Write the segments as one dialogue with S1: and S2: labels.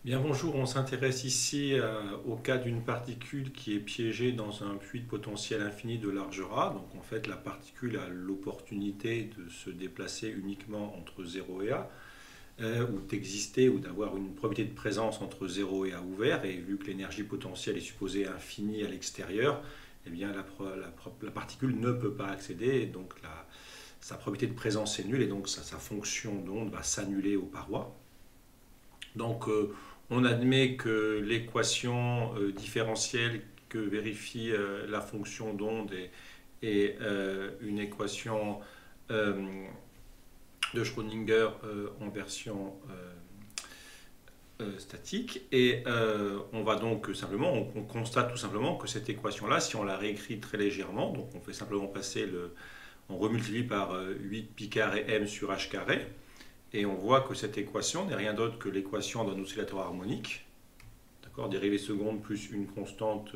S1: Bien bonjour, on s'intéresse ici au cas d'une particule qui est piégée dans un puits de potentiel infini de largeur A. Donc en fait la particule a l'opportunité de se déplacer uniquement entre 0 et A, ou d'exister ou d'avoir une probabilité de présence entre 0 et A ouvert. Et vu que l'énergie potentielle est supposée infinie à l'extérieur, eh bien la particule ne peut pas accéder et donc sa probabilité de présence est nulle et donc sa fonction d'onde va s'annuler aux parois. Donc on admet que l'équation différentielle que vérifie la fonction d'onde est une équation de Schrödinger en version statique. Et on va donc simplement, on constate tout simplement que cette équation-là, si on la réécrit très légèrement, donc on fait simplement passer on remultiplie par 8 pi carré m sur h carré, et on voit que cette équation n'est rien d'autre que l'équation d'un oscillateur harmonique, d'accord, dérivée seconde plus une constante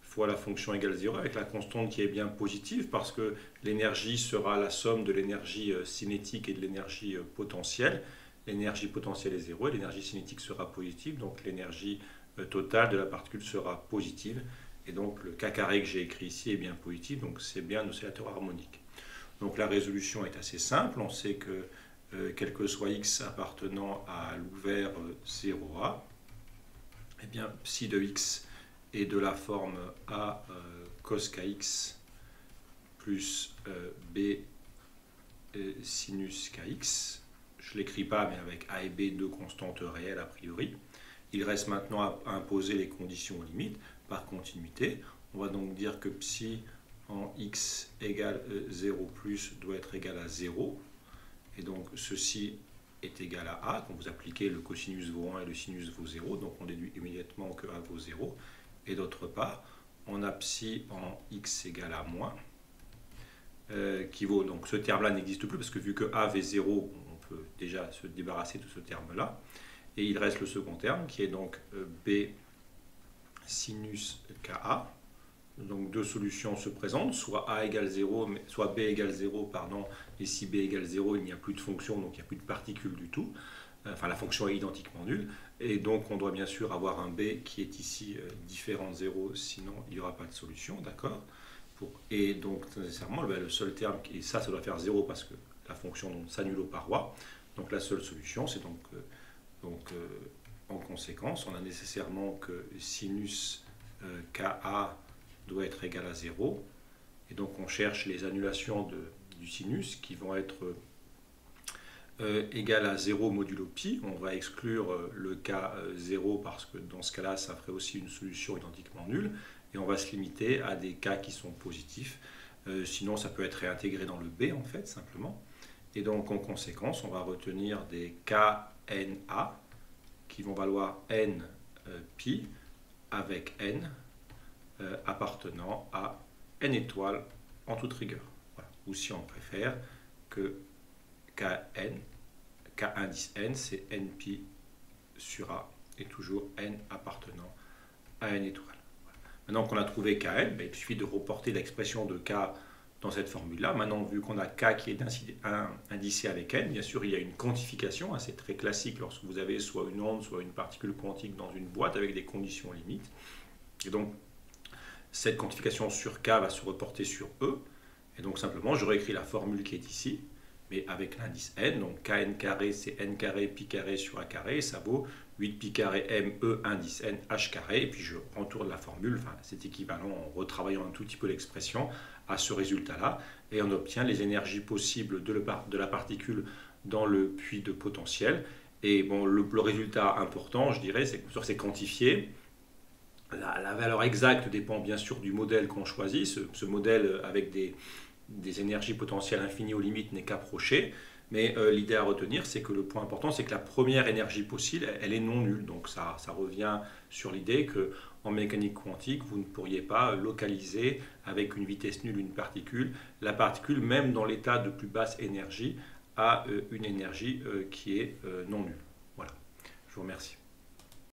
S1: fois la fonction égale 0, avec la constante qui est bien positive, parce que l'énergie sera la somme de l'énergie cinétique et de l'énergie potentielle. L'énergie potentielle est 0 et l'énergie cinétique sera positive, donc l'énergie totale de la particule sera positive. Et donc le k carré que j'ai écrit ici est bien positif, donc c'est bien un oscillateur harmonique. Donc la résolution est assez simple, on sait que quel que soit x appartenant à l'ouvert 0a, eh bien psi de x est de la forme a cos kx plus b sinus kx. Je ne l'écris pas, mais avec a et b, deux constantes réelles a priori. Il reste maintenant à imposer les conditions limites par continuité. On va donc dire que psi en x égale 0 plus doit être égal à 0. Et donc ceci est égal à A. Quand vous appliquez le cosinus vaut 1 et le sinus vaut 0, donc on déduit immédiatement que A vaut 0. Et d'autre part, on a psi en x égale à moins, qui vaut, donc ce terme-là n'existe plus, parce que vu que A vaut 0, on peut déjà se débarrasser de ce terme-là. Et il reste le second terme, qui est donc B sinus KA. Donc deux solutions se présentent, soit A égale 0, soit B égale 0, pardon, et si B égale 0, il n'y a plus de fonction, donc il n'y a plus de particule du tout. Enfin, la fonction est identiquement nulle, et donc on doit bien sûr avoir un B qui est ici différent de 0, sinon il n'y aura pas de solution, d'accord. Et donc nécessairement, le seul terme, et ça doit faire 0 parce que la fonction s'annule aux parois, donc la seule solution, c'est en conséquence, on a nécessairement que sinus KA doit être égal à 0. Et donc on cherche les annulations du sinus qui vont être égales à 0 modulo pi. On va exclure le cas 0 parce que dans ce cas-là, ça ferait aussi une solution identiquement nulle. Et on va se limiter à des cas qui sont positifs. Sinon, ça peut être réintégré dans le B, en fait, simplement. Et donc, en conséquence, on va retenir des KNA qui vont valoir n pi avec n appartenant à n étoiles en toute rigueur. Voilà. Ou si on préfère que K indice n, c'est n pi sur A, et toujours n appartenant à n étoiles. Voilà. Maintenant qu'on a trouvé Kn, il suffit de reporter l'expression de K dans cette formule-là. Maintenant, vu qu'on a K qui est indicé avec n, bien sûr, il y a une quantification, hein, c'est très classique lorsque vous avez soit une onde, soit une particule quantique dans une boîte avec des conditions limites. Et donc, cette quantification sur K va se reporter sur E. Et donc simplement, je réécris la formule qui est ici, mais avec l'indice n. Donc Kn carré, c'est n carré pi carré sur A carré. Et ça vaut 8 pi carré m E indice n h carré. Et puis je retourne la formule, enfin c'est équivalent en retravaillant un tout petit peu l'expression à ce résultat-là. Et on obtient les énergies possibles de la particule dans le puits de potentiel. Et bon, le résultat important, je dirais, c'est que c'est quantifié. La valeur exacte dépend bien sûr du modèle qu'on choisit. Ce modèle avec des énergies potentielles infinies aux limites n'est qu'approché. Mais l'idée à retenir, c'est que le point important, c'est que la première énergie possible, elle est non nulle. Donc ça revient sur l'idée qu'en mécanique quantique, vous ne pourriez pas localiser avec une vitesse nulle une particule. La particule, même dans l'état de plus basse énergie, a une énergie qui est non nulle. Voilà. Je vous remercie.